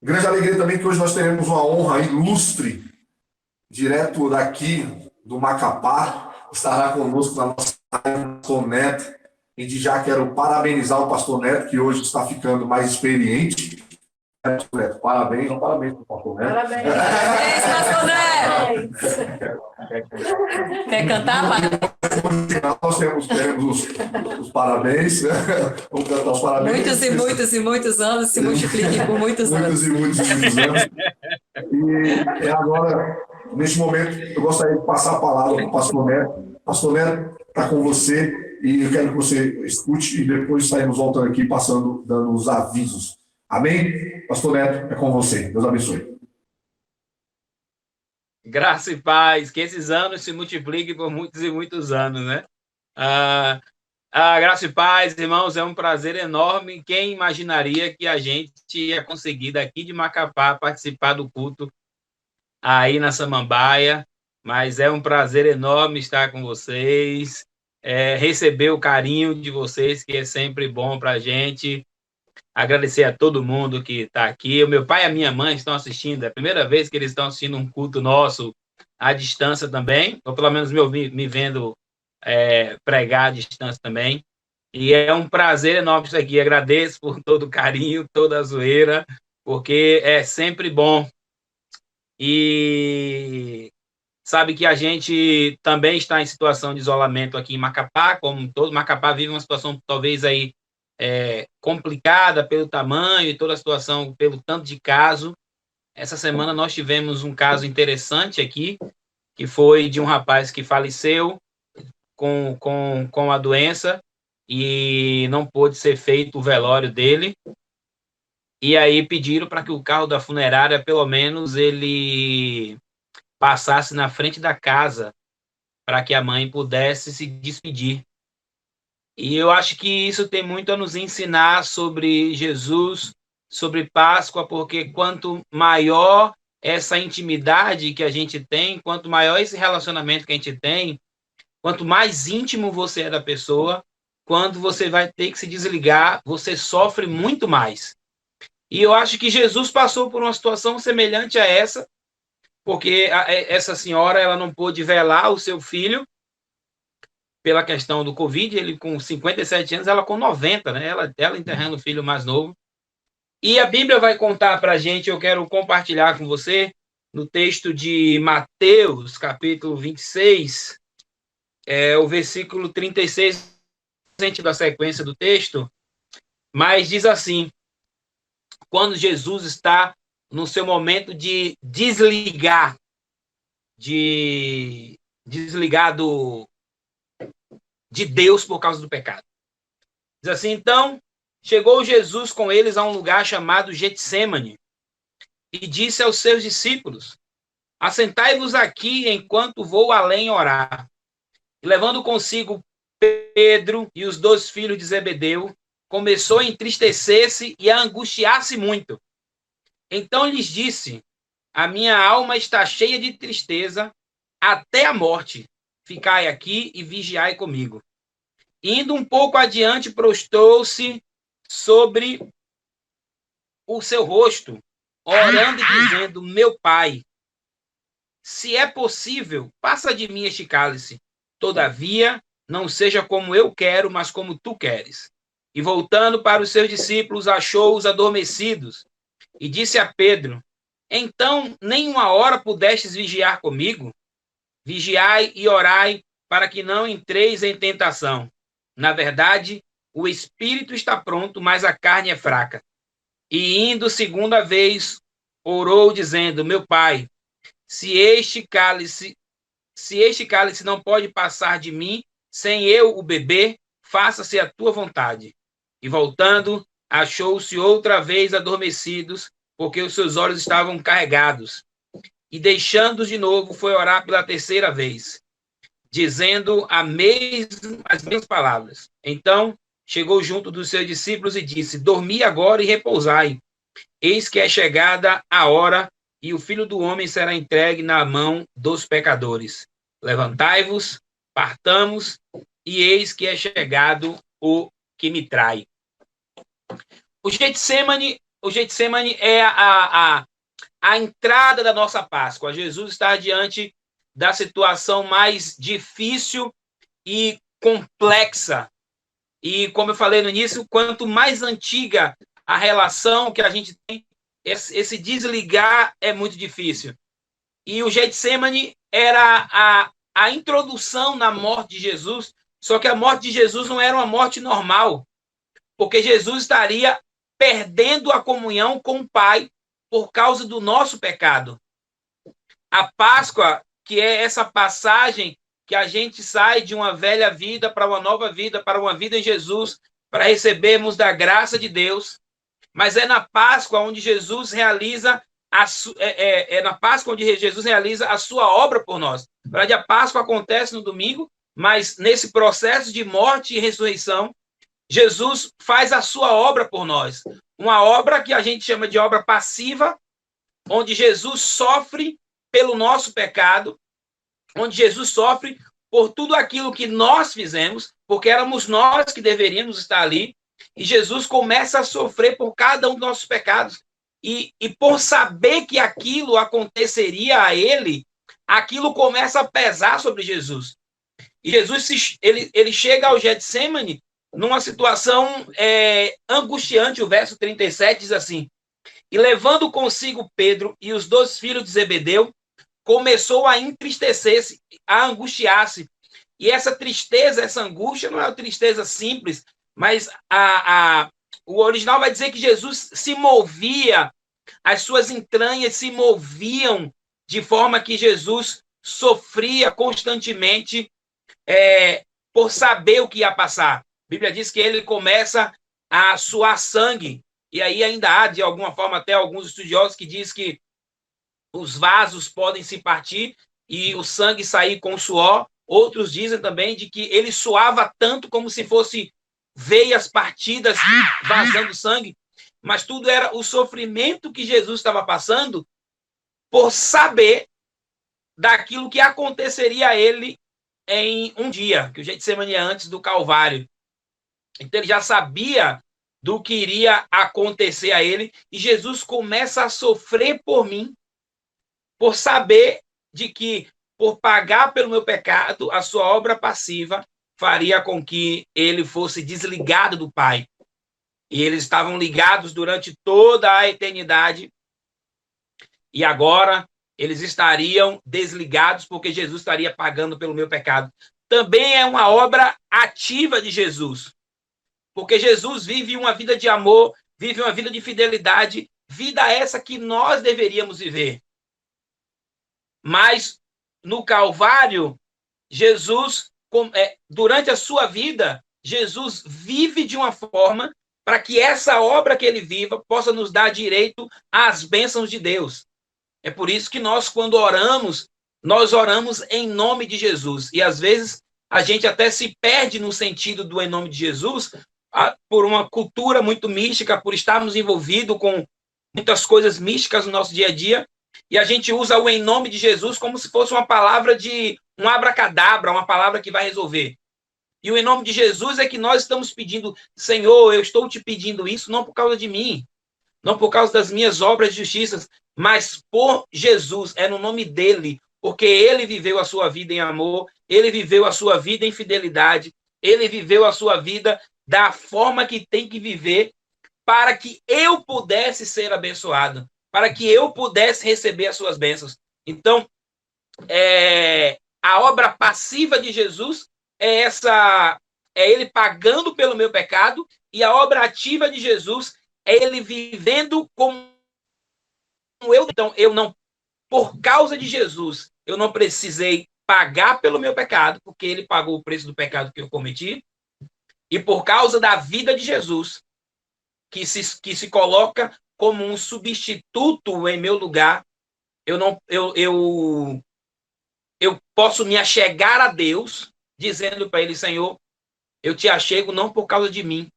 Grande alegria também que hoje nós teremos uma honra ilustre, direto daqui do Macapá, estará conosco na nossa live o Pastor Neto. E de já quero parabenizar o Pastor Neto, que hoje está ficando mais experiente. Pastor Neto, parabéns, não parabéns para o Pastor Neto. Parabéns, Pastor Neto! Quer cantar, pai? Nós teremos os parabéns. Vamos cantar os parabéns. Muitos e muitos e muitos anos se multipliquem por muitos anos. Muitos e muitos anos. E agora, neste momento, eu gostaria de passar a palavra para o Pastor Neto. Pastor Neto, está com você e eu quero que você escute e depois saímos voltando aqui, dando os avisos. Amém? Pastor Neto, é com você. Deus abençoe. Graça e paz, que esses anos se multipliquem por muitos e muitos anos, né? Graça e paz, irmãos, é um prazer enorme. Quem imaginaria que a gente ia conseguir daqui de Macapá participar do culto aí na Samambaia, mas é um prazer enorme estar com vocês, receber o carinho de vocês, que é sempre bom para a gente. Agradecer a todo mundo que está aqui. O meu pai e a minha mãe estão assistindo. É a primeira vez que eles estão assistindo um culto nosso à distância também, ou pelo menos me vendo pregar à distância também. E é um prazer enorme estar aqui. Agradeço por todo o carinho, toda a zoeira, porque é sempre bom. E sabe que a gente também está em situação de isolamento aqui em Macapá, como todo Macapá vive uma situação talvez aí complicada pelo tamanho e toda a situação, pelo tanto de caso. Essa semana nós tivemos um caso interessante aqui, que foi de um rapaz que faleceu com a doença e não pôde ser feito o velório dele. E aí pediram para que o carro da funerária, pelo menos, ele passasse na frente da casa para que a mãe pudesse se despedir. E eu acho que isso tem muito a nos ensinar sobre Jesus, sobre Páscoa, porque quanto maior essa intimidade que a gente tem, quanto maior esse relacionamento que a gente tem, quanto mais íntimo você é da pessoa, quando você vai ter que se desligar, você sofre muito mais. E eu acho que Jesus passou por uma situação semelhante a essa, porque essa senhora ela não pôde velar o seu filho, pela questão do Covid, ele com 57 anos, ela com 90, né? Ela enterrando o filho mais novo. E a Bíblia vai contar para a gente, eu quero compartilhar com você, no texto de Mateus, capítulo 26, o versículo 36, da sequência do texto, mas diz assim, quando Jesus está no seu momento de desligar, de Deus por causa do pecado. Diz assim, então, chegou Jesus com eles a um lugar chamado Getsêmani e disse aos seus discípulos, assentai-vos aqui enquanto vou além orar. E levando consigo Pedro e os 2 filhos de Zebedeu, começou a entristecer-se e a angustiar-se muito. Então lhes disse, a minha alma está cheia de tristeza até a morte. Ficai aqui e vigiai comigo. Indo um pouco adiante, prostrou-se sobre o seu rosto, orando e dizendo, meu pai, se é possível, passa de mim este cálice. Todavia, não seja como eu quero, mas como tu queres. E voltando para os seus discípulos, achou-os adormecidos. E disse a Pedro, então, nem uma hora pudestes vigiar comigo? Vigiai e orai, para que não entreis em tentação. Na verdade, o espírito está pronto, mas a carne é fraca. E indo segunda vez, orou, dizendo, meu pai, se este cálice não pode passar de mim, sem eu o beber, faça-se a tua vontade. E voltando, achou-se outra vez adormecidos, porque os seus olhos estavam carregados. E deixando-os de novo, foi orar pela terceira vez, dizendo as mesmas palavras. Então, chegou junto dos seus discípulos e disse, dormi agora e repousai. Eis que é chegada a hora e o Filho do Homem será entregue na mão dos pecadores. Levantai-vos, partamos, e eis que é chegado o que me trai. O o Getsemane é a entrada da nossa Páscoa. Jesus está diante da situação mais difícil e complexa. E, como eu falei no início, quanto mais antiga a relação que a gente tem, esse desligar é muito difícil. E o Getsemane era a introdução na morte de Jesus, só que a morte de Jesus não era uma morte normal, porque Jesus estaria perdendo a comunhão com o Pai por causa do nosso pecado. A Páscoa, que é essa passagem que a gente sai de uma velha vida para uma nova vida, para uma vida em Jesus, para recebermos da graça de Deus. Mas é na Páscoa onde Jesus realiza na Páscoa onde Jesus realiza a sua obra por nós. Na verdade, a Páscoa acontece no domingo, mas nesse processo de morte e ressurreição, Jesus faz a sua obra por nós. Uma obra que a gente chama de obra passiva, onde Jesus sofre pelo nosso pecado, onde Jesus sofre por tudo aquilo que nós fizemos, porque éramos nós que deveríamos estar ali, e Jesus começa a sofrer por cada um dos nossos pecados. E por saber que aquilo aconteceria a ele, aquilo começa a pesar sobre Jesus. E Jesus ele chega ao Getsemane numa situação angustiante. O verso 37 diz assim: e levando consigo Pedro e os 2 filhos de Zebedeu, começou a entristecer-se, a angustiar-se. E essa tristeza, essa angústia, não é uma tristeza simples, mas o original vai dizer que Jesus se movia, as suas entranhas se moviam, de forma que Jesus sofria constantemente por saber o que ia passar. A Bíblia diz que ele começa a suar sangue, e aí ainda há, de alguma forma, até alguns estudiosos que dizem que os vasos podem se partir e o sangue sair com suor. Outros dizem também de que ele suava tanto como se fosse veias partidas vazando sangue, mas tudo era o sofrimento que Jesus estava passando por saber daquilo que aconteceria a ele em um dia, que o Getsemane é antes do Calvário. Então ele já sabia do que iria acontecer a ele, e Jesus começa a sofrer por mim, por saber de que, por pagar pelo meu pecado, a sua obra passiva faria com que ele fosse desligado do Pai. E eles estavam ligados durante toda a eternidade, e agora eles estariam desligados porque Jesus estaria pagando pelo meu pecado. Também é uma obra ativa de Jesus, porque Jesus vive uma vida de amor, vive uma vida de fidelidade, vida essa que nós deveríamos viver. Mas no Calvário, Jesus, durante a sua vida, Jesus vive de uma forma para que essa obra que ele viva possa nos dar direito às bênçãos de Deus. É por isso que nós, quando oramos, nós oramos em nome de Jesus. E às vezes a gente até se perde no sentido do em nome de Jesus, por uma cultura muito mística, por estarmos envolvidos com muitas coisas místicas no nosso dia a dia, e a gente usa o em nome de Jesus como se fosse uma palavra de um abracadabra, uma palavra que vai resolver. E o em nome de Jesus é que nós estamos pedindo: Senhor, eu estou te pedindo isso não por causa de mim, não por causa das minhas obras de justiça, mas por Jesus, é no nome dele, porque ele viveu a sua vida em amor, ele viveu a sua vida em fidelidade, ele viveu a sua vida da forma que tem que viver, para que eu pudesse ser abençoado, para que eu pudesse receber as suas bênçãos. Então, a obra passiva de Jesus é ele pagando pelo meu pecado, e a obra ativa de Jesus é ele vivendo como eu. Então, eu não, por causa de Jesus, eu não precisei pagar pelo meu pecado, porque ele pagou o preço do pecado que eu cometi, e por causa da vida de Jesus, que se coloca como um substituto em meu lugar, eu posso me achegar a Deus, dizendo para ele: Senhor, eu te achego não por causa de mim,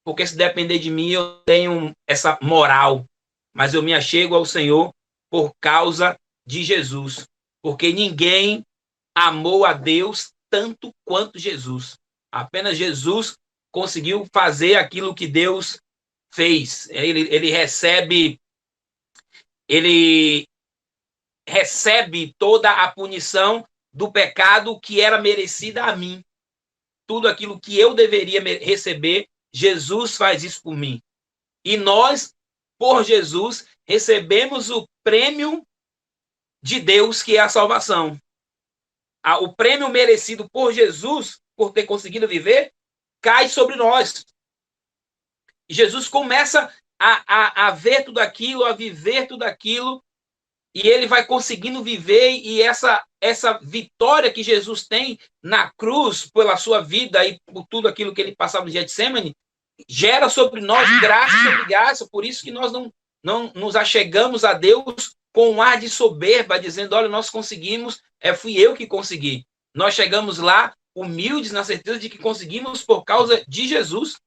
porque se depender de mim eu tenho essa moral, mas eu me achego ao Senhor por causa de Jesus, porque ninguém amou a Deus tanto quanto Jesus. Apenas Jesus conseguiu fazer aquilo que Deus fez. Ele recebe toda a punição do pecado que era merecida a mim. Tudo aquilo que eu deveria receber, Jesus faz isso por mim. E nós, por Jesus, recebemos o prêmio de Deus, que é a salvação. O prêmio merecido por Jesus, por ter conseguido viver, cai sobre nós. E Jesus começa a ver tudo aquilo, a viver tudo aquilo, e ele vai conseguindo viver, e essa vitória que Jesus tem na cruz, pela sua vida e por tudo aquilo que ele passava no Getsemane, gera sobre nós graça sobre graça. Por isso que nós não nos achegamos a Deus com um ar de soberba, dizendo, olha, nós conseguimos, fui eu que consegui. Nós chegamos lá humildes, na certeza de que conseguimos por causa de Jesus.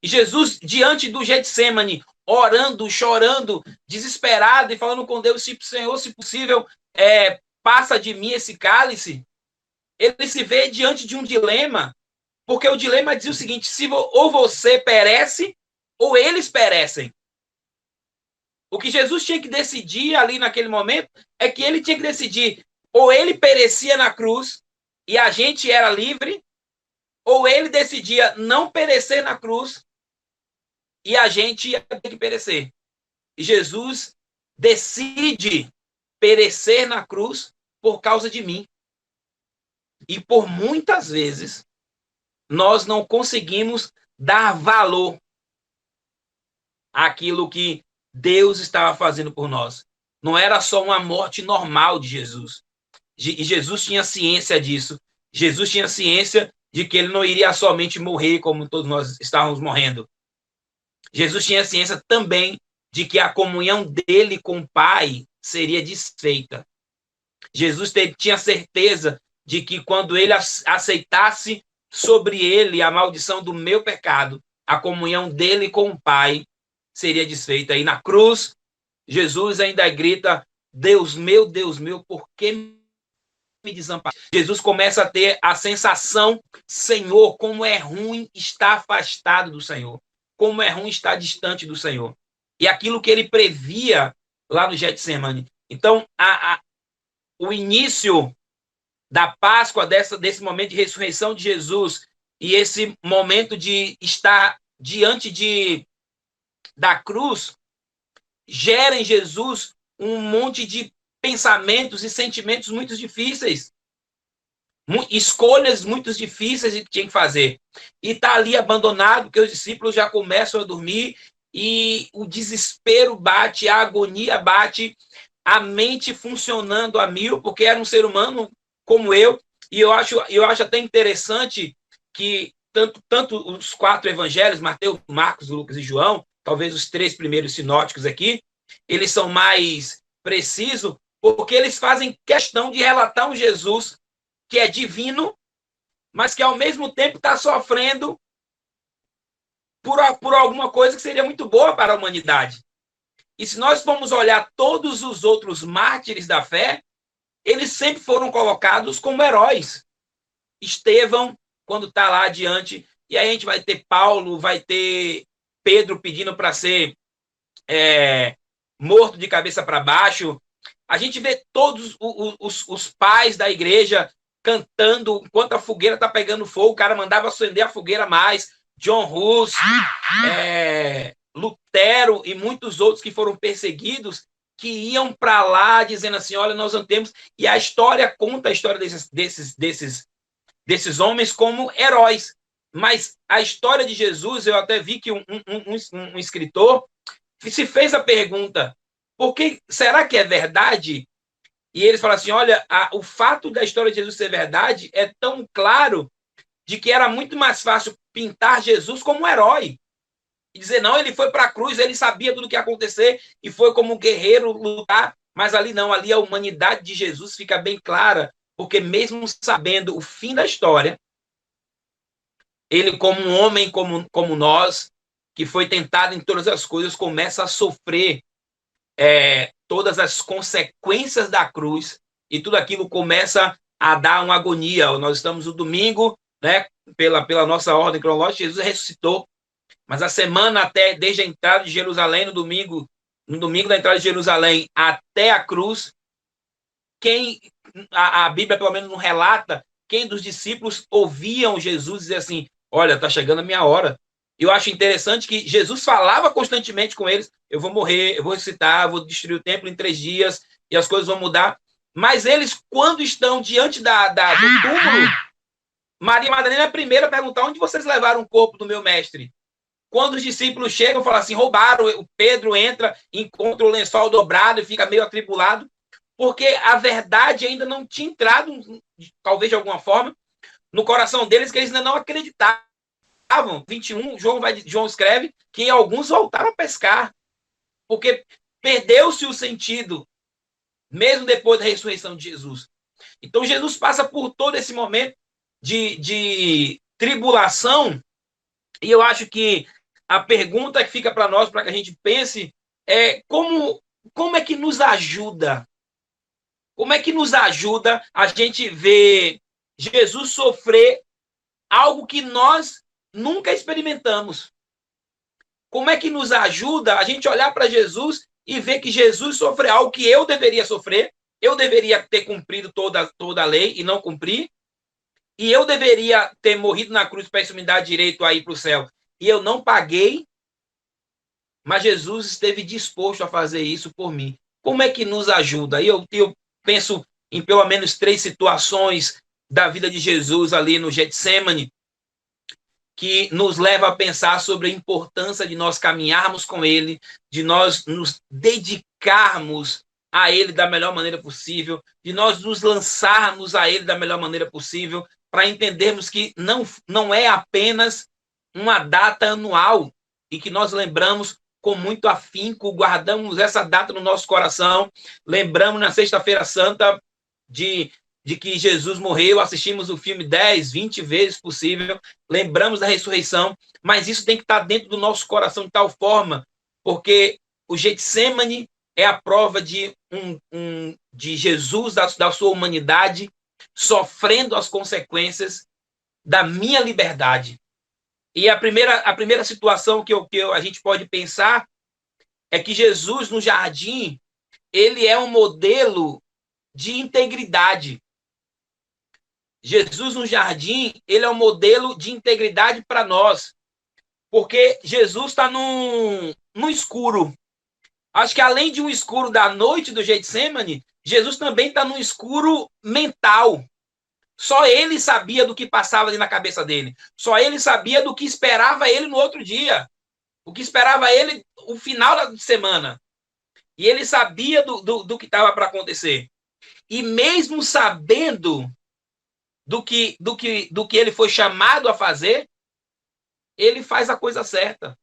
E Jesus, diante do Getsemane, orando, chorando, desesperado e falando com Deus, Senhor, se possível, passa de mim esse cálice. Ele se vê diante de um dilema, porque o dilema diz o seguinte, ou você perece, ou eles perecem. O que Jesus tinha que decidir ali naquele momento é que ele tinha que decidir, ou ele perecia na cruz e a gente era livre, ou ele decidia não perecer na cruz e a gente ia ter que perecer. E Jesus decide perecer na cruz por causa de mim. E por muitas vezes nós não conseguimos dar valor àquilo que Deus estava fazendo por nós. Não era só uma morte normal de Jesus. E Jesus tinha ciência disso. Jesus tinha ciência de que ele não iria somente morrer como todos nós estávamos morrendo. Jesus tinha ciência também de que a comunhão dele com o Pai seria desfeita. Jesus tinha certeza de que quando ele aceitasse sobre ele a maldição do meu pecado, a comunhão dele com o Pai seria desfeita. E na cruz, Jesus ainda grita, Deus meu, por que me desamparaste? Jesus começa a ter a sensação, Senhor, como é ruim estar afastado do Senhor. Como é ruim estar distante do Senhor. E aquilo que ele previa lá no Getsemane. Então, o início da Páscoa, desse momento de ressurreição de Jesus, e esse momento de estar diante da cruz, gera em Jesus um monte de pensamentos e sentimentos muito difíceis. Escolhas muito difíceis que tinha que fazer. E está ali abandonado, porque os discípulos já começam a dormir, e o desespero bate, a agonia bate, a mente funcionando a mil, porque era um ser humano como eu, e eu acho até interessante que tanto os 4 evangelhos, Mateus, Marcos, Lucas e João, talvez os 3 primeiros sinóticos aqui, eles são mais precisos, porque eles fazem questão de relatar um Jesus que é divino, mas que ao mesmo tempo está sofrendo por alguma coisa que seria muito boa para a humanidade. E se nós formos olhar todos os outros mártires da fé, eles sempre foram colocados como heróis. Estevão, quando está lá adiante, e aí a gente vai ter Paulo, vai ter Pedro pedindo para ser morto de cabeça para baixo. A gente vê todos os pais da igreja cantando enquanto a fogueira está pegando fogo, o cara mandava acender a fogueira mais. John Hus, Lutero e muitos outros que foram perseguidos, que iam para lá dizendo assim, olha, nós não temos... E a história conta a história desses homens como heróis. Mas a história de Jesus, eu até vi que um escritor se fez a pergunta, será que é verdade? E eles falam assim, olha, o fato da história de Jesus ser verdade é tão claro de que era muito mais fácil pintar Jesus como um herói. E dizer, não, ele foi para a cruz, ele sabia tudo o que ia acontecer e foi como um guerreiro lutar, mas ali não, ali a humanidade de Jesus fica bem clara, porque mesmo sabendo o fim da história, ele como um homem como nós, que foi tentado em todas as coisas, começa a sofrer todas as consequências da cruz, e tudo aquilo começa a dar uma agonia. Nós estamos no domingo, né, pela nossa ordem cronológica, Jesus ressuscitou, mas a semana até, desde a entrada de Jerusalém, no domingo da entrada de Jerusalém até a cruz, a Bíblia pelo menos não relata quem dos discípulos ouviam Jesus dizer assim, olha, está chegando a minha hora. Eu acho interessante que Jesus falava constantemente com eles, eu vou morrer, eu vou ressuscitar, vou destruir o templo em 3 dias, e as coisas vão mudar. Mas eles, quando estão diante do túmulo, Maria Madalena é a primeira a perguntar, onde vocês levaram o corpo do meu mestre? Quando os discípulos chegam, falam assim, roubaram, o Pedro entra, encontra o lençol dobrado e fica meio atribulado, porque a verdade ainda não tinha entrado, talvez de alguma forma, no coração deles, que eles ainda não acreditavam. 21, João escreve que alguns voltaram a pescar, porque perdeu-se o sentido, mesmo depois da ressurreição de Jesus. Então, Jesus passa por todo esse momento de tribulação, e eu acho que a pergunta que fica para nós, para que a gente pense, é como é que nos ajuda? Como é que nos ajuda a gente ver Jesus sofrer algo que nós nunca experimentamos? Como é que nos ajuda a gente olhar para Jesus e ver que Jesus sofreu algo que eu deveria sofrer, eu deveria ter cumprido toda a lei e não cumpri, e eu deveria ter morrido na cruz para isso me dar direito a ir para o céu, e eu não paguei, mas Jesus esteve disposto a fazer isso por mim. Como é que nos ajuda? E eu penso em pelo menos 3 situações da vida de Jesus ali no Getsemane, que nos leva a pensar sobre a importância de nós caminharmos com Ele, de nós nos dedicarmos a Ele da melhor maneira possível, de nós nos lançarmos a Ele da melhor maneira possível, para entendermos que não é apenas uma data anual e que nós lembramos com muito afinco, guardamos essa data no nosso coração, lembramos na Sexta-feira Santa de que Jesus morreu, assistimos o filme 10, 20 vezes possível, lembramos da ressurreição, mas isso tem que estar dentro do nosso coração de tal forma, porque o Getsemane é a prova de Jesus, da sua humanidade, sofrendo as consequências da minha liberdade. E a primeira situação que a gente pode pensar é que Jesus, no jardim, ele é um modelo de integridade. Jesus no jardim, ele é um modelo de integridade para nós, porque Jesus está no escuro. Acho que além de um escuro da noite do Getsemane, Jesus também está no escuro mental. Só ele sabia do que passava ali na cabeça dele. Só ele sabia do que esperava ele no outro dia. O que esperava ele o final da semana. E ele sabia do que estava para acontecer. E mesmo sabendo do que ele foi chamado a fazer, ele faz a coisa certa.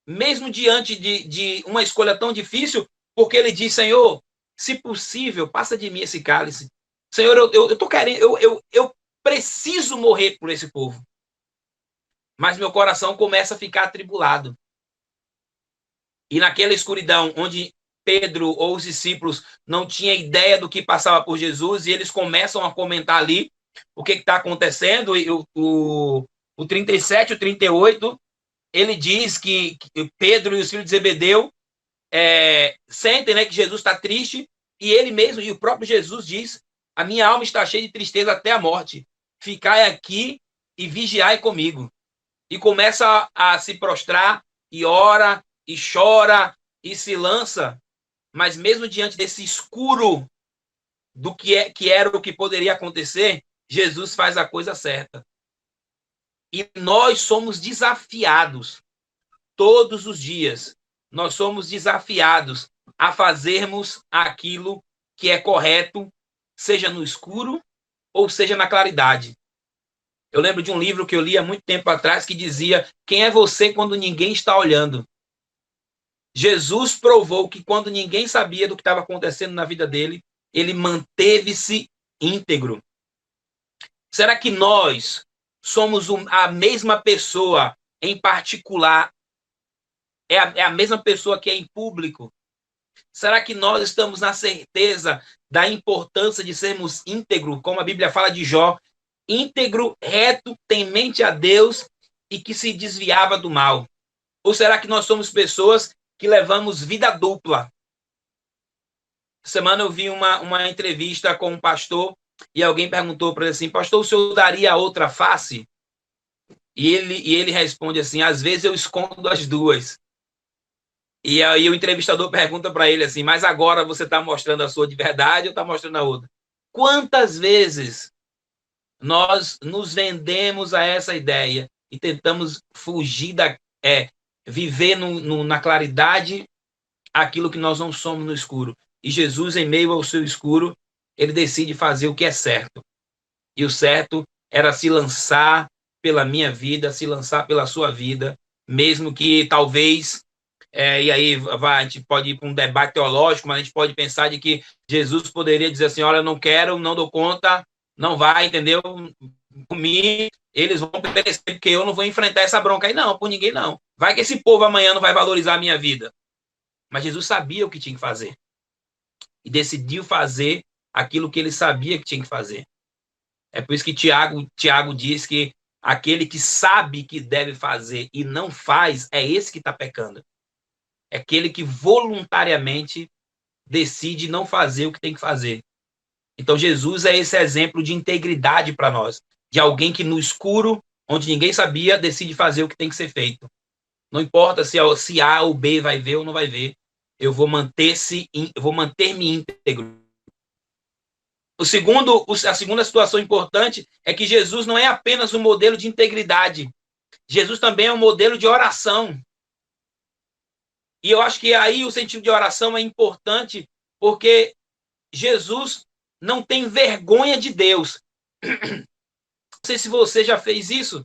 Mesmo diante de uma escolha tão difícil, porque ele diz, Senhor, se possível, passa de mim esse cálice. Senhor, eu tô querendo, eu preciso morrer por esse povo. Mas meu coração começa a ficar atribulado. E naquela escuridão, onde Pedro ou os discípulos não tinham ideia do que passava por Jesus, e eles começam a comentar ali o que está acontecendo, e o 37, o 38, ele diz que Pedro e os filhos de Zebedeu sentem, né, que Jesus está triste, e ele mesmo, e o próprio Jesus diz, a minha alma está cheia de tristeza até a morte, ficai aqui e vigiai comigo. E começa a se prostrar, e ora, e chora, e se lança, mas mesmo diante desse escuro do que era o que poderia acontecer, Jesus faz a coisa certa. E nós somos desafiados, todos os dias, nós somos desafiados a fazermos aquilo que é correto, seja no escuro ou seja na claridade. Eu lembro de um livro que eu li há muito tempo atrás que dizia, quem é você quando ninguém está olhando? Jesus provou que quando ninguém sabia do que estava acontecendo na vida dele, ele manteve-se íntegro. Será que nós somos a mesma pessoa em particular? É a mesma pessoa que é em público? Será que nós estamos na certeza da importância de sermos íntegros, como a Bíblia fala de Jó, íntegro, reto, temente a Deus e que se desviava do mal? Ou será que nós somos pessoas que levamos vida dupla? Semana eu vi uma entrevista com um pastor e alguém perguntou para ele assim: pastor, o senhor daria a outra face? E ele responde assim: às vezes eu escondo as duas. E aí o entrevistador pergunta para ele assim: mas agora você está mostrando a sua de verdade ou está mostrando a outra? Quantas vezes nós nos vendemos a essa ideia e tentamos fugir viver na claridade aquilo que nós não somos no escuro? E Jesus, em meio ao seu escuro, ele decide fazer o que é certo. E o certo era se lançar pela minha vida, se lançar pela sua vida, mesmo que talvez, e aí a gente pode ir para um debate teológico, mas a gente pode pensar de que Jesus poderia dizer assim: olha, não quero, não dou conta, não vai, entendeu? Comigo, eles vão perecer, porque eu não vou enfrentar essa bronca aí, não, por ninguém não. Vai que esse povo amanhã não vai valorizar a minha vida. Mas Jesus sabia o que tinha que fazer. E decidiu fazer aquilo que ele sabia que tinha que fazer. É por isso que Tiago diz que aquele que sabe que deve fazer e não faz, é esse que está pecando. É aquele que voluntariamente decide não fazer o que tem que fazer. Então Jesus é esse exemplo de integridade para nós, de alguém que no escuro, onde ninguém sabia, decide fazer o que tem que ser feito. Não importa se A ou B vai ver ou não vai ver, eu vou manter-me íntegro. A segunda situação importante é que Jesus não é apenas um modelo de integridade. Jesus também é um modelo de oração. E eu acho que aí o sentido de oração é importante, porque Jesus não tem vergonha de Deus. Não sei se você já fez isso,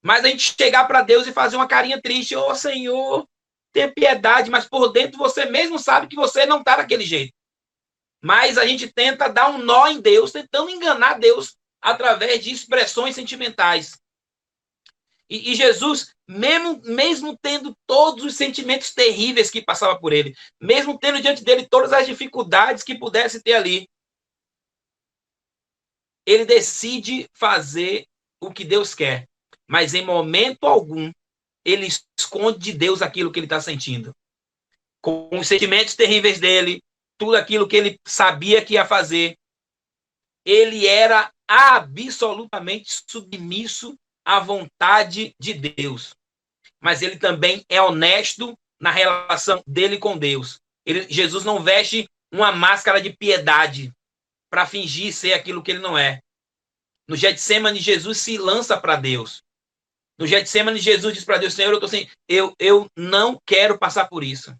mas a gente chegar para Deus e fazer uma carinha triste: ô Senhor, tenha piedade, mas por dentro você mesmo sabe que você não está daquele jeito. Mas a gente tenta dar um nó em Deus, tentando enganar Deus através de expressões sentimentais. E Jesus, mesmo tendo todos os sentimentos terríveis que passava por ele, mesmo tendo diante dele todas as dificuldades que pudesse ter ali, ele decide fazer o que Deus quer. Mas em momento algum, ele esconde de Deus aquilo que ele está sentindo. Com os sentimentos terríveis dele, tudo aquilo que ele sabia que ia fazer, ele era absolutamente submisso à vontade de Deus. Mas ele também é honesto na relação dele com Deus. Jesus não veste uma máscara de piedade para fingir ser aquilo que ele não é. No Getsemane, Jesus se lança para Deus. No Getsemane, Jesus diz para Deus: Senhor, eu não quero passar por isso.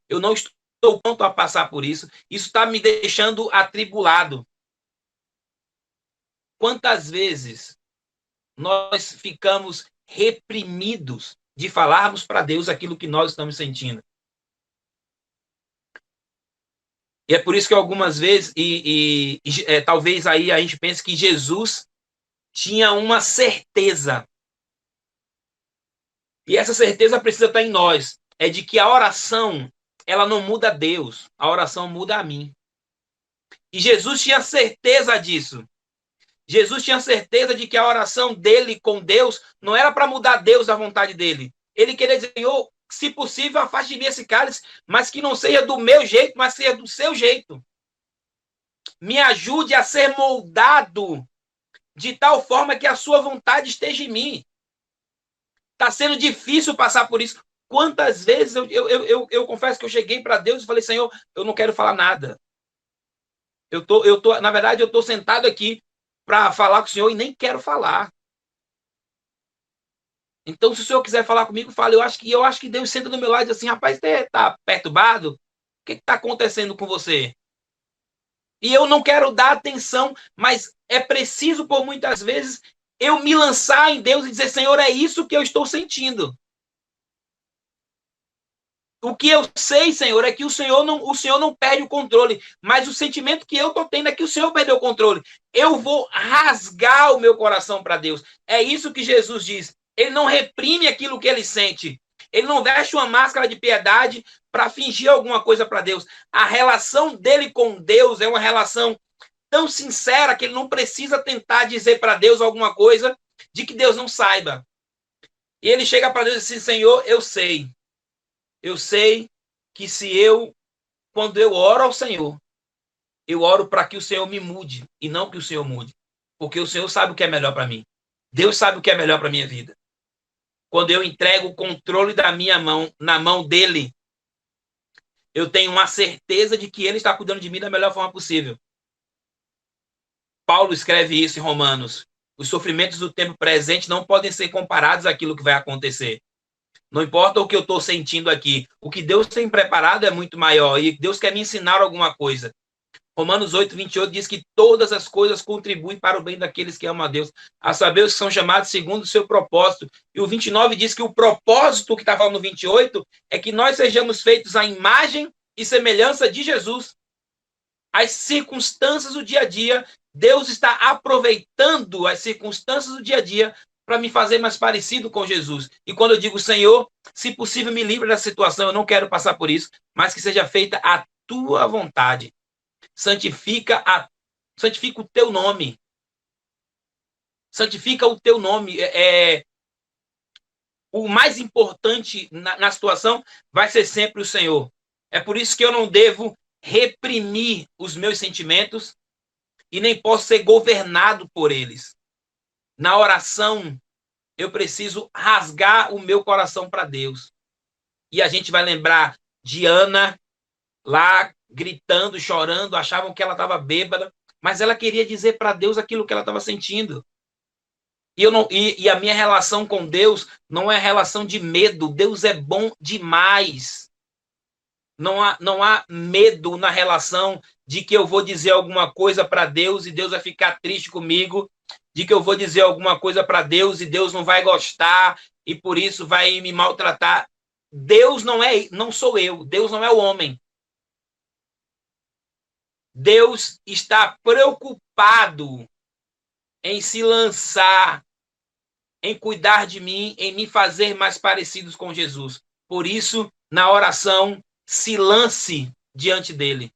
Eu não estou pronto a passar por isso. Isso está me deixando atribulado. Quantas vezes nós ficamos reprimidos de falarmos para Deus aquilo que nós estamos sentindo? E é por isso que algumas vezes, talvez aí a gente pense que Jesus tinha uma certeza. E essa certeza precisa estar em nós. É de que a oração, ela não muda a Deus, a oração muda a mim. E Jesus tinha certeza disso. Jesus tinha certeza de que a oração dele com Deus não era para mudar Deus da vontade dele. Ele queria dizer: Senhor, se possível, afaste de mim esse cálice, mas que não seja do meu jeito, mas seja do seu jeito. Me ajude a ser moldado de tal forma que a sua vontade esteja em mim. Está sendo difícil passar por isso. Quantas vezes eu confesso que eu cheguei para Deus e falei: Senhor, eu não quero falar nada. Na verdade, eu estou sentado aqui para falar com o Senhor e nem quero falar. Então, se o Senhor quiser falar comigo, fale. Eu acho que Deus senta do meu lado e diz assim: rapaz, você está perturbado? O que está acontecendo com você? E eu não quero dar atenção, mas é preciso, por muitas vezes, eu me lançar em Deus e dizer: Senhor, é isso que eu estou sentindo. O que eu sei, Senhor, é que o Senhor não perde o controle, mas o sentimento que eu estou tendo é que o Senhor perdeu o controle. Eu vou rasgar o meu coração para Deus. É isso que Jesus diz. Ele não reprime aquilo que ele sente. Ele não veste uma máscara de piedade para fingir alguma coisa para Deus. A relação dele com Deus é uma relação tão sincera que ele não precisa tentar dizer para Deus alguma coisa de que Deus não saiba. E ele chega para Deus e diz assim, Senhor, eu sei que quando eu oro ao Senhor, eu oro para que o Senhor me mude e não que o Senhor mude. Porque o Senhor sabe o que é melhor para mim. Deus sabe o que é melhor para minha vida. Quando eu entrego o controle da minha mão na mão dele, eu tenho uma certeza de que ele está cuidando de mim da melhor forma possível. Paulo escreve isso em Romanos. Os sofrimentos do tempo presente não podem ser comparados àquilo que vai acontecer. Não importa o que eu estou sentindo aqui. O que Deus tem preparado é muito maior. E Deus quer me ensinar alguma coisa. Romanos 8, 28 diz que todas as coisas contribuem para o bem daqueles que amam a Deus, a saber os que são chamados segundo o seu propósito. E o 29 diz que o propósito que está falando no 28 é que nós sejamos feitos à imagem e semelhança de Jesus. As circunstâncias do dia a dia, Deus está aproveitando as circunstâncias do dia a dia para me fazer mais parecido com Jesus. E quando eu digo, Senhor, se possível, me livre da situação, eu não quero passar por isso, mas que seja feita a tua vontade. Santifica o teu nome. Santifica o teu nome. O mais importante na situação vai ser sempre o Senhor. É por isso que eu não devo reprimir os meus sentimentos e nem posso ser governado por eles. Na oração, eu preciso rasgar o meu coração para Deus. E a gente vai lembrar de Ana lá gritando, chorando, achavam que ela estava bêbada, mas ela queria dizer para Deus aquilo que ela estava sentindo. E a minha relação com Deus não é relação de medo. Deus é bom demais. Não há medo na relação de que eu vou dizer alguma coisa para Deus e Deus vai ficar triste comigo, de que eu vou dizer alguma coisa para Deus e Deus não vai gostar e por isso vai me maltratar. Deus não sou eu. Deus não é o homem. Deus está preocupado em se lançar, em cuidar de mim, em me fazer mais parecidos com Jesus. Por isso, na oração, se lance diante dele.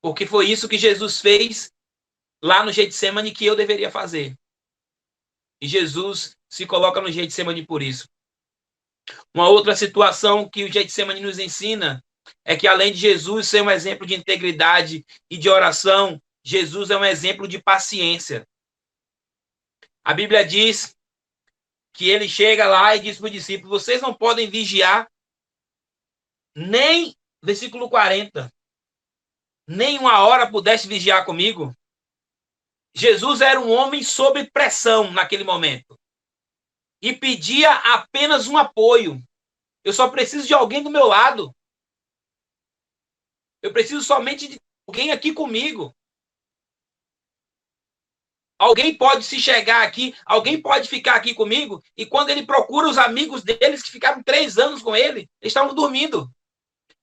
Porque foi isso que Jesus fez lá no Getsemane que eu deveria fazer. E Jesus se coloca no Getsemane por isso. Uma outra situação que o Getsemane nos ensina é que, além de Jesus ser um exemplo de integridade e de oração, Jesus é um exemplo de paciência. A Bíblia diz que ele chega lá e diz para os discípulos, vocês não podem vigiar nem, versículo 40, nem uma hora pudesse vigiar comigo. Jesus era um homem sob pressão naquele momento e pedia apenas um apoio. Eu só preciso de alguém do meu lado. Eu preciso somente de alguém aqui comigo. Alguém pode se chegar aqui, alguém pode ficar aqui comigo, e quando ele procura os amigos deles que ficaram 3 anos com ele, eles estavam dormindo.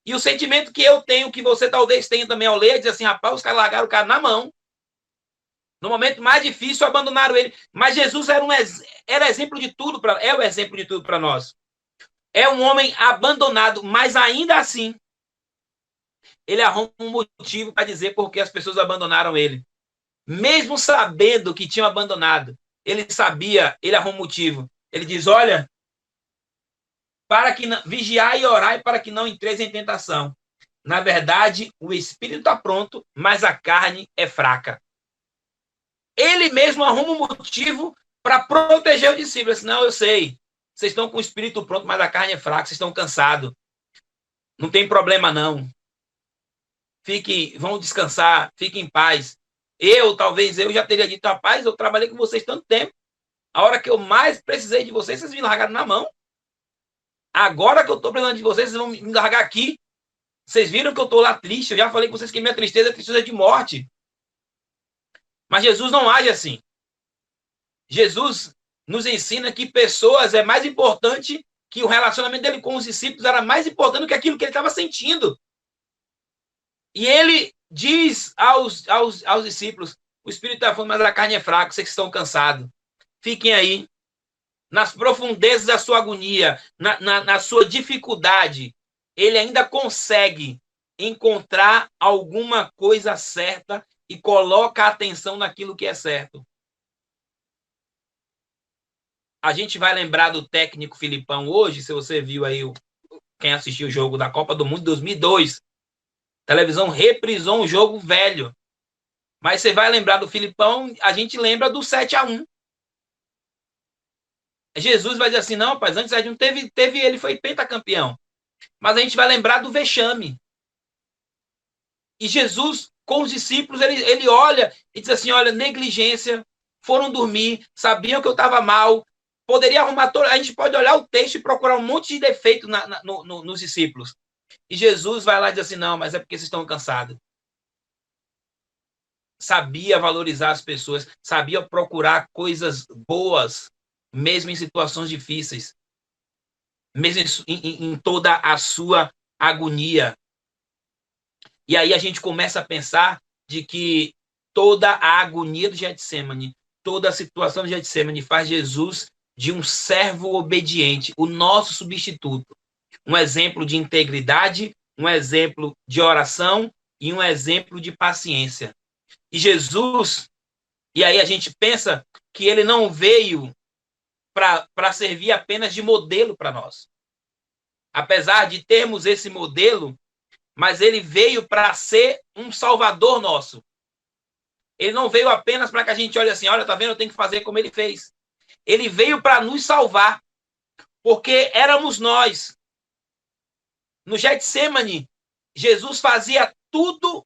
E o sentimento que eu tenho, que você talvez tenha também ao ler, é dizer assim, rapaz, os caras largaram o cara na mão. No momento mais difícil, abandonaram ele. Mas Jesus era exemplo de tudo, é o exemplo de tudo para nós. É um homem abandonado, mas ainda assim, ele arruma um motivo para dizer por que as pessoas abandonaram ele. Mesmo sabendo que tinham abandonado, ele sabia, ele arruma um motivo. Ele diz, olha, para que não, vigiai e orai para que não entreis em tentação. Na verdade, o espírito está pronto, mas a carne é fraca. Ele mesmo arruma um motivo para proteger o discípulo. Assim, não, eu sei, vocês estão com o espírito pronto, mas a carne é fraca, vocês estão cansados. Não tem problema, não. Vão descansar, fiquem em paz. Talvez eu já teria dito, rapaz, eu trabalhei com vocês tanto tempo. A hora que eu mais precisei de vocês, vocês me largaram na mão. Agora que eu estou precisando de vocês, vocês vão me largar aqui. Vocês viram que eu estou lá triste. Eu já falei com vocês que minha tristeza é tristeza de morte. Mas Jesus não age assim. Jesus nos ensina que pessoas é mais importante, que o relacionamento dele com os discípulos era mais importante do que aquilo que ele estava sentindo. E ele diz aos discípulos, o Espírito está falando, mas a carne é fraca, vocês estão cansados. Fiquem aí, nas profundezas da sua agonia, na sua dificuldade, ele ainda consegue encontrar alguma coisa certa e coloca a atenção naquilo que é certo. a gente vai lembrar do técnico Filipão hoje, se você viu aí quem assistiu o jogo da Copa do Mundo de 2002. A televisão reprisou um jogo velho. Mas você vai lembrar do Filipão, a gente lembra do 7-1. Jesus vai dizer assim, não, rapaz, antes de um teve ele foi pentacampeão. Mas a gente vai lembrar do vexame. E Jesus, com os discípulos, ele olha e diz assim, olha, negligência, foram dormir, sabiam que eu estava mal, poderia arrumar todo... A gente pode olhar o texto e procurar um monte de defeito nos discípulos. E Jesus vai lá e diz assim, não, mas é porque vocês estão cansados. Sabia valorizar as pessoas, sabia procurar coisas boas, mesmo em situações difíceis, mesmo em toda a sua agonia. E aí a gente começa a pensar de que toda a agonia do Getsemane, toda a situação do Getsemane faz Jesus de um servo obediente, o nosso substituto. Um exemplo de integridade, um exemplo de oração e um exemplo de paciência. E Jesus, e aí a gente pensa que ele não veio para servir apenas de modelo para nós. Apesar de termos esse modelo, mas ele veio para ser um salvador nosso. Ele não veio apenas para que a gente olhe assim, olha, tá vendo, eu tenho que fazer como ele fez. Ele veio para nos salvar, porque éramos nós. No Getsemane, Jesus fazia tudo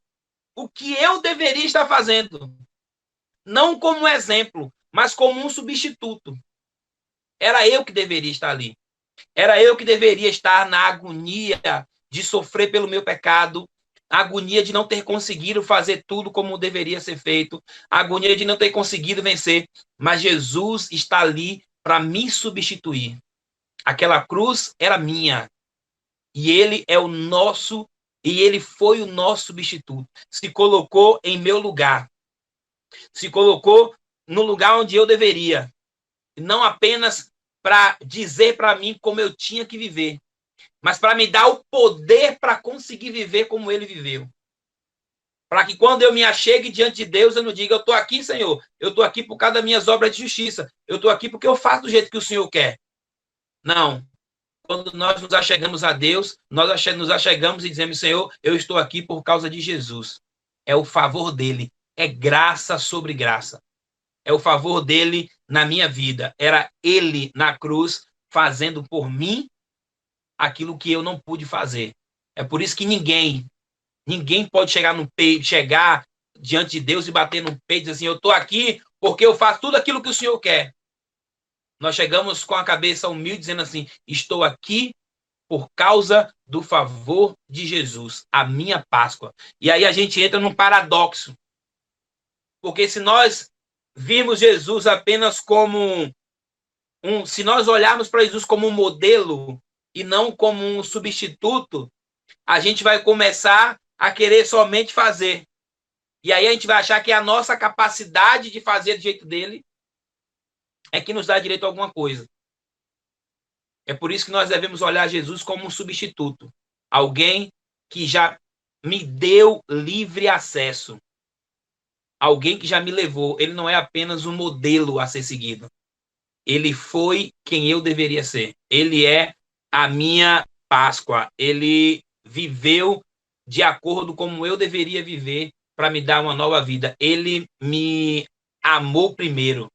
o que eu deveria estar fazendo. Não como exemplo, mas como um substituto. Era eu que deveria estar ali. Era eu que deveria estar na agonia de sofrer pelo meu pecado, a agonia de não ter conseguido fazer tudo como deveria ser feito, a agonia de não ter conseguido vencer. Mas Jesus está ali para me substituir. Aquela cruz era minha. E ele é o nosso, e ele foi o nosso substituto. Se colocou em meu lugar. Se colocou no lugar onde eu deveria. Não apenas para dizer para mim como eu tinha que viver, mas para me dar o poder para conseguir viver como ele viveu. Para que quando eu me achegue diante de Deus, eu não diga, eu estou aqui, Senhor, eu estou aqui por causa das minhas obras de justiça, eu estou aqui porque eu faço do jeito que o Senhor quer. Não. Quando nós nos achegamos a Deus, nós nos achegamos e dizemos, Senhor, eu estou aqui por causa de Jesus. É o favor dele, é graça sobre graça. É o favor dele na minha vida. Era ele na cruz fazendo por mim aquilo que eu não pude fazer. É por isso que ninguém pode chegar no peito, chegar diante de Deus e bater no peito e dizer assim, eu estou aqui porque eu faço tudo aquilo que o Senhor quer. Nós chegamos com a cabeça humilde dizendo assim, estou aqui por causa do favor de Jesus, a minha Páscoa. E aí a gente entra num paradoxo. Porque se nós vimos Jesus apenas como se nós olharmos para Jesus como um modelo e não como um substituto, a gente vai começar a querer somente fazer. E aí a gente vai achar que a nossa capacidade de fazer do jeito dele é que nos dá direito a alguma coisa. É por isso que nós devemos olhar Jesus como um substituto. Alguém que já me deu livre acesso. Alguém que já me levou. Ele não é apenas um modelo a ser seguido. Ele foi quem eu deveria ser. Ele é a minha Páscoa. Ele viveu de acordo como eu deveria viver para me dar uma nova vida. Ele me amou primeiro.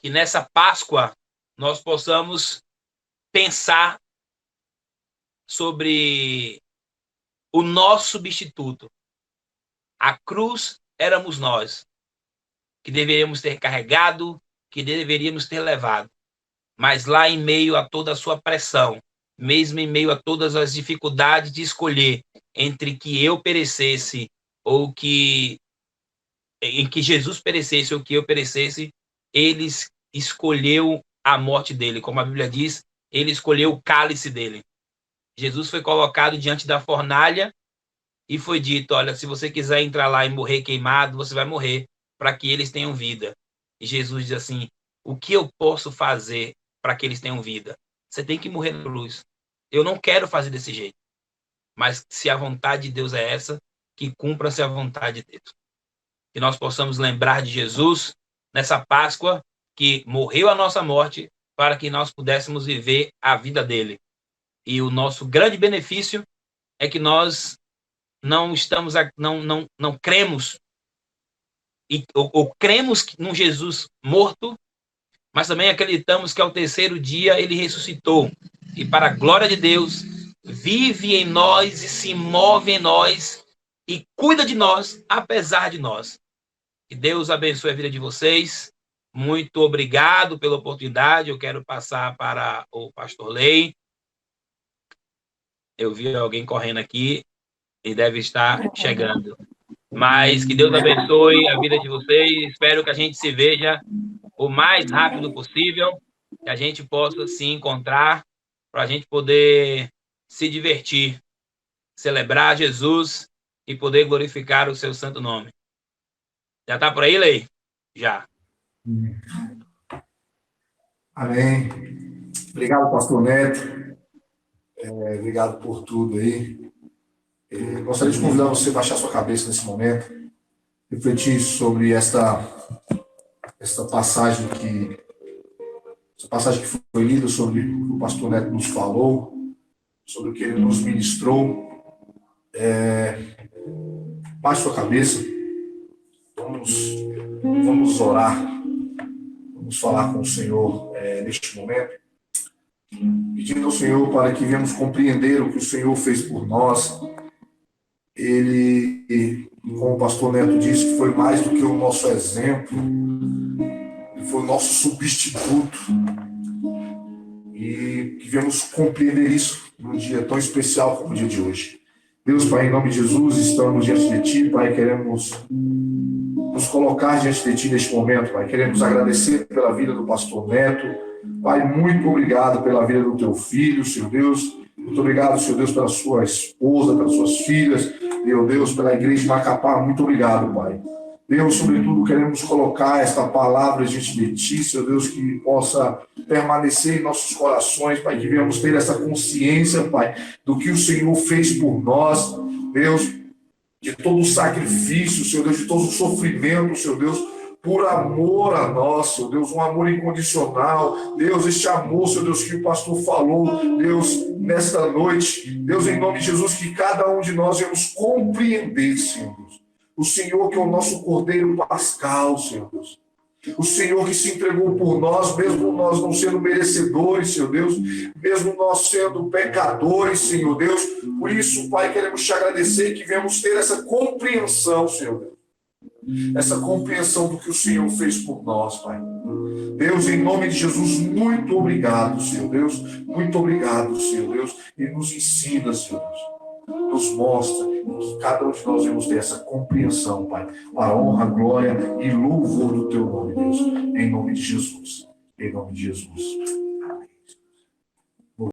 Que nessa Páscoa nós possamos pensar sobre o nosso substituto. A cruz éramos nós, que deveríamos ter carregado, que deveríamos ter levado. Mas lá em meio a toda a sua pressão, mesmo em meio a todas as dificuldades de escolher entre que eu perecesse ou em que Jesus perecesse ou que eu perecesse, ele escolheu a morte dele. Como a Bíblia diz, ele escolheu o cálice dele. Jesus foi colocado diante da fornalha e foi dito, olha, se você quiser entrar lá e morrer queimado, você vai morrer para que eles tenham vida. E Jesus diz assim, o que eu posso fazer para que eles tenham vida? Você tem que morrer na cruz. Eu não quero fazer desse jeito. Mas se a vontade de Deus é essa, que cumpra-se a vontade de Deus. Que nós possamos lembrar de Jesus nessa Páscoa, que morreu a nossa morte para que nós pudéssemos viver a vida dele. E o nosso grande benefício é que nós não estamos, não cremos, ou cremos num Jesus morto, mas também acreditamos que ao terceiro dia ele ressuscitou. E para a glória de Deus, vive em nós e se move em nós e cuida de nós, apesar de nós. Que Deus abençoe a vida de vocês. Muito obrigado pela oportunidade. Eu quero passar para o pastor Lei. Eu vi alguém correndo aqui e deve estar chegando. Mas que Deus abençoe a vida de vocês. Espero que a gente se veja o mais rápido possível, que a gente possa se encontrar para a gente poder se divertir, celebrar Jesus e poder glorificar o seu santo nome. Já está por aí, Lei? Já. Amém. Obrigado, pastor Neto. Obrigado por tudo aí. Gostaria de convidar você a baixar sua cabeça nesse momento, refletir sobre esta passagem que foi lida, sobre o que o pastor Neto nos falou, sobre o que ele nos ministrou. Baixe sua cabeça, vamos orar, vamos falar com o Senhor neste momento, pedindo ao Senhor para que venhamos compreender o que o Senhor fez por nós. Ele, como o pastor Neto disse, que foi mais do que o nosso exemplo, ele foi o nosso substituto, e que venhamos compreender isso num dia tão especial como o dia de hoje. Deus, Pai, em nome de Jesus, estamos diante de Ti, Pai, queremos nos colocar diante de Ti neste momento, Pai, queremos agradecer pela vida do pastor Neto, Pai, muito obrigado pela vida do Teu filho, Senhor Deus, muito obrigado, Senhor Deus, pela sua esposa, pelas suas filhas, meu Deus, pela igreja de Macapá, muito obrigado, Pai. Deus, sobretudo, queremos colocar esta palavra diante de Ti, Senhor Deus, que possa permanecer em nossos corações, Pai, que venhamos ter essa consciência, Pai, do que o Senhor fez por nós, Deus, de todo o sacrifício, Senhor Deus, de todo o sofrimento, Senhor Deus, por amor a nós, Senhor Deus, um amor incondicional, Deus, este amor, Senhor Deus, que o pastor falou, Deus, nesta noite, Deus, em nome de Jesus, que cada um de nós venhamos compreender, Senhor Deus, o Senhor que é o nosso Cordeiro Pascal, Senhor Deus. O Senhor que se entregou por nós, mesmo nós não sendo merecedores, Senhor Deus, mesmo nós sendo pecadores, Senhor Deus. Por isso, Pai, queremos te agradecer que venhamos ter essa compreensão, Senhor Deus. Essa compreensão do que o Senhor fez por nós, Pai. Deus, em nome de Jesus, muito obrigado, Senhor Deus. Muito obrigado, Senhor Deus. E nos ensina, Senhor Deus. Nos mostra que cada um de nós devemos ter essa compreensão, Pai, para a honra, glória e louvor do Teu nome, Deus, em nome de Jesus, em nome de Jesus.